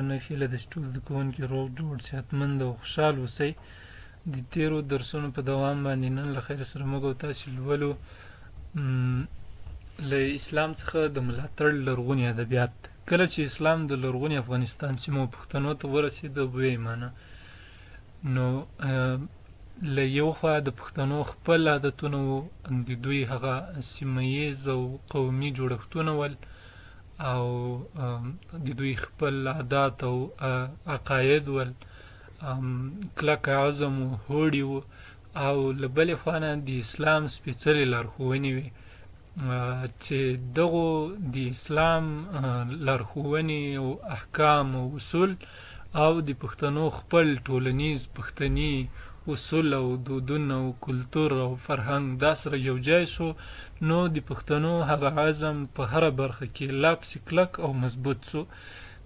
نښې له د ټول زده کوونکي روغ جوړ صحتمند او خوشحال اوسئ. د تیرو درسونو په دوام باندې نن له خیر سره موږ او تاسې لولو له اسلام څخه د ملاتړ لرغوني ادبیات. کله چې اسلام د لرغوني افغانستان سیمو پښتنو ته ورسېده ویې مانه، نو له یو خوا د پښتنو خپل عادتونه وو، د دوی هغه سیمه ییز او قومي جوړښتونه ول، او د دوی خپل عادات او عقاید ول، کلک عزم و، هوډي و، او له بلې خوا نه د اسلام سپېڅلې لارښوونې وې چې دغو د اسلام لارښوونې او احکام او اصول او د پښتنو خپل ټولنیز پښتني اصول او دودونه او کلتور او فرهنګ دا سره یو ځای سو، نو د پښتنو هغه عزم په هره برخه کې لا پسې کلک او مضبوط سو.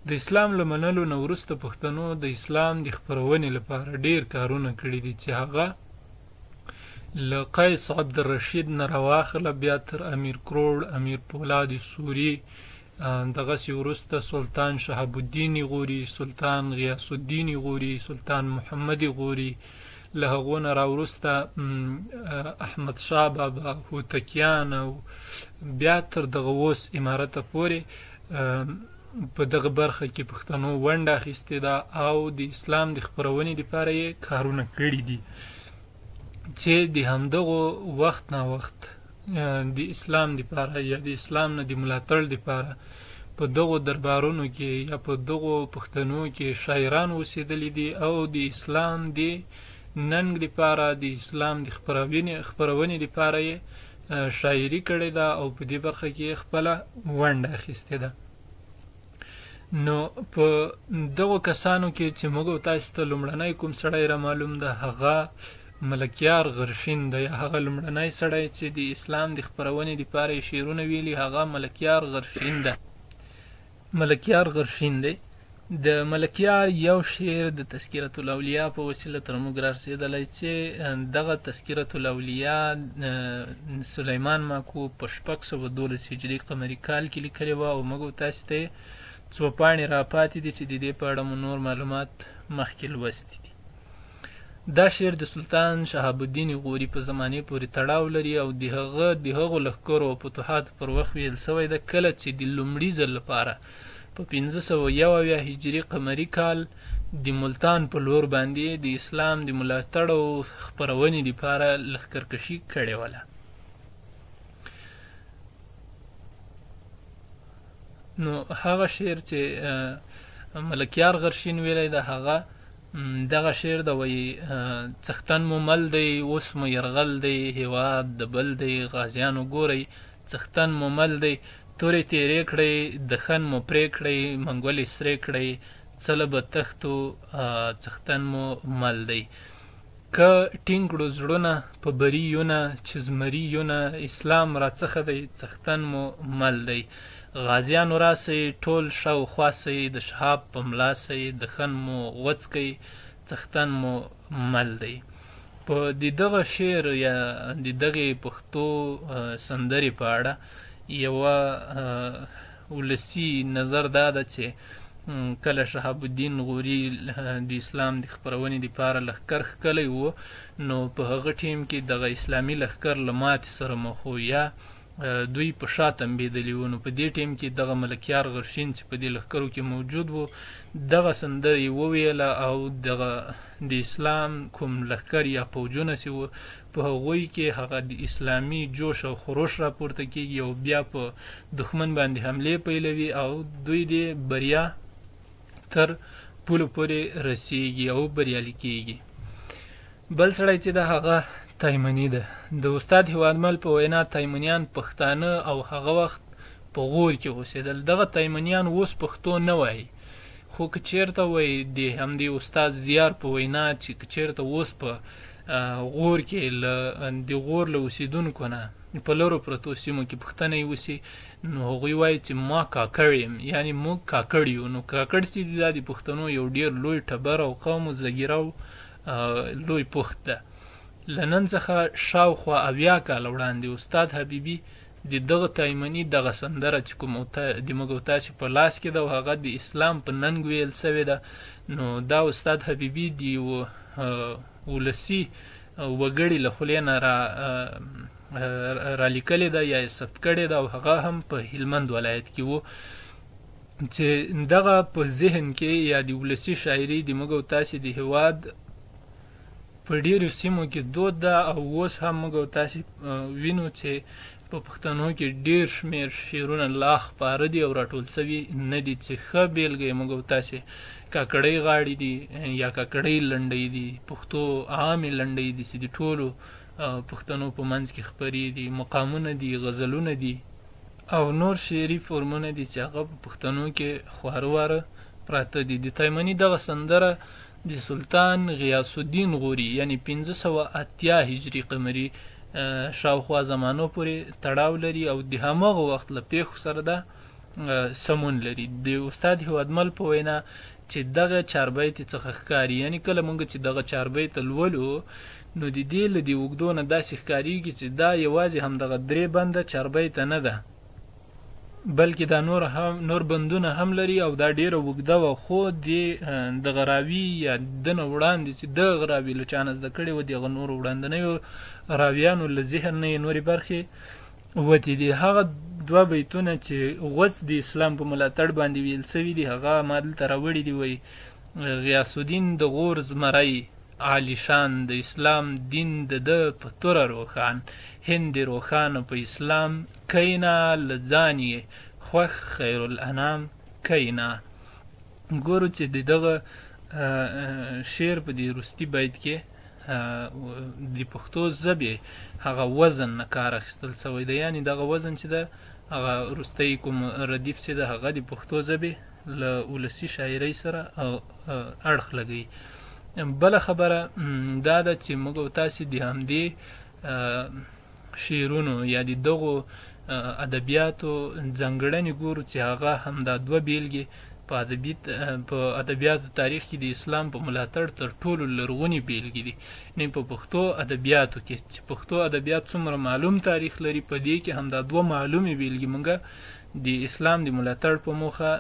د اسلام له منلو نه وروسته پښتنو د اسلام د خپرونې لپاره ډیر کارونه کړي دي، چې هغه له قیس عبدالرشید نه راواخله بیا تر امیر کروړ، امیر پولاد سوري، دغسې وروسته سلطان شهاب الدین غوري، سلطان غیاث الدین غوري، سلطان محمد غوري، له هغو نه راوروسته احمد شاه بابا، هوتکیان، او بیا تر دغه اوس امارته پورې په دغه برخه کې پښتنو ونډه اخیستې ده او د اسلام د خپرونې لپاره یې کارونه کړي دي، چې د همدغو وخت نا وخت د اسلام لپاره یا د اسلام نه د ملاتړ لپاره په دغو دربارونو کې یا په دغو پښتنو کې شاعران اوسېدلي دي او د اسلام د ننګ لپاره د اسلام د خپرونې لپاره یې شاعري کړې ده او په دې برخه کې خپله ونډه اخیستې ده. نو په دغو کسانو کې چې موږ او تاسو ته لومړنی کوم سړی را معلوم ده، هغه ملکیار غرشین ده، یا هغه لومړنی سړی چې د اسلام د خپرونې لپاره یې شعرونه ویلي هغه ملکیار غرشین ده. ملکیار غرشین دی. د ملکیار یو شعر د تذکرة الاولیاء په وسیله تر موږ رارسېدلی، چې دغه تذکرة الاولیاء سلیمان ماکو په 612 هجري قمري کال کې لیکلې وه، او موږ تاسو ته څو پاڼې را پاتې دي چې د دې په اړه مو نور معلومات مخکې لوستي دي. دا شعر د سلطان شهاب الدین غوري په زمانې پورې تړاو لري او د هغو لښکرو او فتوحاتو پر وخت ویل سوی ده، کله چې د لومړي ځل لپاره په 1571 هجري قمري کال د ملتان په لور باندې د اسلام د ملاتړ او خپرونې لپاره لښکرکشي کړې وله. نو هغه شعر چې ملکیار غرشین ویلی ده، هغه دغه شعر د وایي څښتن مو مل دی، اوس مو یرغل دی، هیواد د بل دی، غازیانو ګورئ څښتن مو مل دی، تورې تیرې کړئ، دښن مو پرې کړئ، منګولې سرې کړئ، څله به تښتو څښتن مو مل دی. که ټینګ کړو زړونه په بریونه، چې زمریونه اسلام راڅخه دی، څښتن مو مل دی. غازیانو راسئ ټول شاوخوا سئ، د شهاب په ملا سئ، دښن مو غوڅکئ، څښتن مو مل دی. په د دغه شعر یا د دغې پښتو سندرې په اړه یوه ولسي نظر دا ده چې کله شهاب الدین غوري د اسلام د خپرونې لپاره لښکر ښکلی و، نو په هغه ټیم کې دغه اسلامي لښکر له ماتې سره مخ و، یا دوی په شا تنبېدلي وو. نو په دې ټیم کې دغه ملکیار غرشین چې په دې لښکرو کې موجود و، دغه سندره یې وویله او دغه د اسلام کوم لښکر یا پوجونه چې وو په هغوی کې هغه د اسلامي جوش او خروش راپورته کېږي او بیا په دښمن باندې حملې پیلوي او دوی د بریا تر پولو پورې رسیږي او بریالي کېږي. بل سړی چې ده هغه تایمني ده. د استاد هیوادمل په وینا تایمنیان پښتانه او هغه وخت په غور کې اوسېدل. دغه تایمنیان اوس پښتو نه وایي، خو که چېرته وایي د همدې استاد زیار په وینا چې که چېرته اوس په غور کې د غور له اوسېدونکو نه په لرو پرتو سیمو کې پښتنه اوسي، نو هغوی وایي چې ما کاکړ یم، یعنې موږ کاکړ یو. نو کاکړ چې دي دا د پښتنو یو ډېر لوی ټبر او قوم و زګیره او لوی پښت ده. له نن څخه شاوخوا 70 کاله وړاندې استاد حبیبي د دغه تایمني دغه سندره چې کوم د موږ او تاسې په لاس کې ده او هغه د اسلام په ننګ ویل سوې ده. نو دا استاد حبیبي د یوه ولسي وګړي له خولې نه رالیکلې ده یا یې ثبت کړې ده او هغه هم په هلمند ولایت کې و چې دغه په ذهن کې یا د ولسي شاعري د موږ او تاسې د هېواد په ډېرو سیمو کې دود ده او اوس هم موږ او تاسې وینو چې په پښتنو کې ډېر شمېر شعرونه لا خپاره دي او راټول سوي نه دي چې ښه بېلګه یې موږ او تاسې کاکړۍ غاړې دي یا کاکړۍ لنډۍ دي، پښتو عامې لنډۍ دي چې د ټولو پښتنو په منځ کې خپرې دي، مقامونه دي، غزلونه دي او نور شعري فورمونه دي چې هغه په پښتنو کې خواره واره پراته دي. د تایمني دغه سندره د سلطان غیاث الدین غوري یعنی 1580 هجري قمري شاوخوا زمانو پورې تړاو لري او د هماغه وخت له پیښو سره ده سمون لري. د استاد هیوادمل په وینا چې دغه چاربیت څخه ښکاري، یعنی کله موږ چې دغه چاربیت لولو نو د دې له د اوږدو نه داسې ښکارېږي چې دا یوازې همدغه 3 بنده چاربیته نه ده بلکې دا نور بندونه هم لري او دا ډیره اوږده وه، خو دغه راوي یا دنه وړاندې چې دغه راوي له چا نه زده کړې وه دغه نورو وړاندنیو راویانو له ذهن نه یې نورې برخې وتې دي. هغه 2 بیتونه چې غوڅ د اسلام په ملاتړ باندې ویل سوي دي هغه ما دلته راوړي دي. وایي غیاث الدین د غور زمری عالی شان، د اسلام دین د ده په توره روښان، هند روښانه په اسلام کینا لځانې خوښ خیر الانام کینا. ګورو چې د دغه شعر په دې وروستي بیت کې د پښتو ژبې هغه وزن نه کار اخیستل سوی ده، یعنې دغه وزن چې ده هغه وروستی کوم ردیف چې ده هغه د پښتو ژبې له ولسي شاعرۍ سره اړخ لګوي. بله خبره دا ده چې موږ او تاسې د همدې شعرونو یا د دغو ادبیاتو ځانګړنې ګورو چې هغه همدا 2 بیلګې په ادبیاتو تاریخ کې د اسلام په ملاتړ تر ټولو لرغونې بیلګې دي. یعنې په پښتو ادبیاتو کې چې پښتو ادبیات څومره معلوم تاریخ لري په دې کې همدا 2 معلومې بیلګې موږ د اسلام د ملاتړ په موخه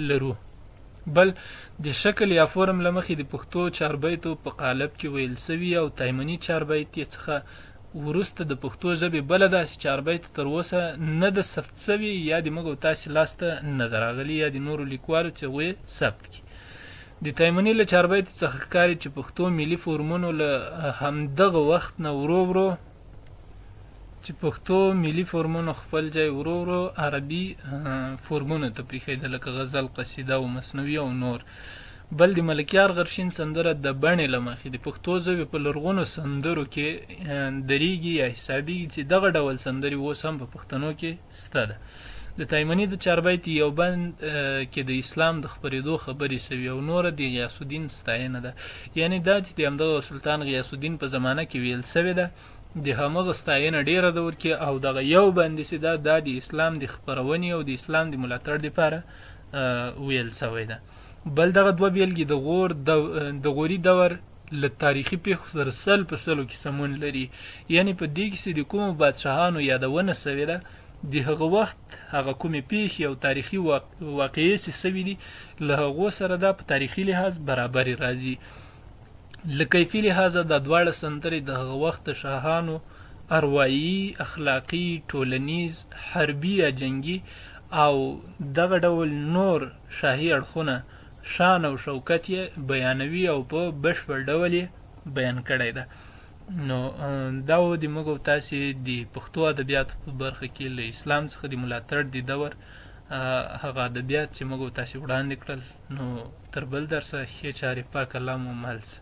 لرو. بل د شکل یا فورم له مخې د پښتو چاربیتو په قالب کې ویل سوي او تایمني چاربیت یې څخه وروسته د پښتو ژبې بله داسې چاربیت تر اوسه نه ده ثبت سوي یا د موږ او تاسې لاسته نه ده راغلي یا د نورو لیکوالو چې هغوی ثبت کړي. د تایمني له چاربیت څخه ښکاري چې پښتو ملي فورمونو له همدغه وخت نه ورو خپل ځای ورو عربي فورمونو ته پرېښیده لکه غزل، قصیده او مثنوي او نور. بل د ملکیار غرشین سندره د بڼې له مخې د پښتو ژبې په لرغونو سندرو کې درېږي یا حسابېږي چې دغه ډول سندرې اوس هم په پښتنو کې شته ده. د تایمني د چاربیت یو بند کې د اسلام د خپرېدو خبرې سوي او نوره د غیاث الدین ستاینه ده، یعنې دا چې د همدغه سلطان غیاث الدین په زمانه کې ویل سوې ده د همغه ستاینه ډیره ده ورکې او دغه یو بند چې دا د اسلام د خپرونې او د اسلام د ملاتړ دپاره ویل سوی ده. بل دغه 2 بیلګې د غوري دور له تاریخي پیښو سره 100 په 100 کې سمون لري، یعنې په دې کې چې د کومو بادشاهانو یادونه سوې ده د هغه وخت هغه کومې پیښې او تاریخي واقعې چې سوي دي له هغو سره دا په تاریخي لحاظ برابرې راځي. له کیفي لحاظه دا دواړه سندرې د هغه وخت د شاهانو اروایي، اخلاقي، ټولنیز، حربي یا جنګي او دغه ډول نور شاهي اړخونه شان او شوکت یې بیانوي او په بشپړ ډول یې بیان کړی ده. نو دا و د موږ او تاسې د پښتو ادبیاتو په برخه کې له اسلام څخه د ملاتړ د دور هغه ادبیات چې موږ او تاسې وړاندې کړل. نو تر بل درسه ښې چارې پاک الله مو مل شه.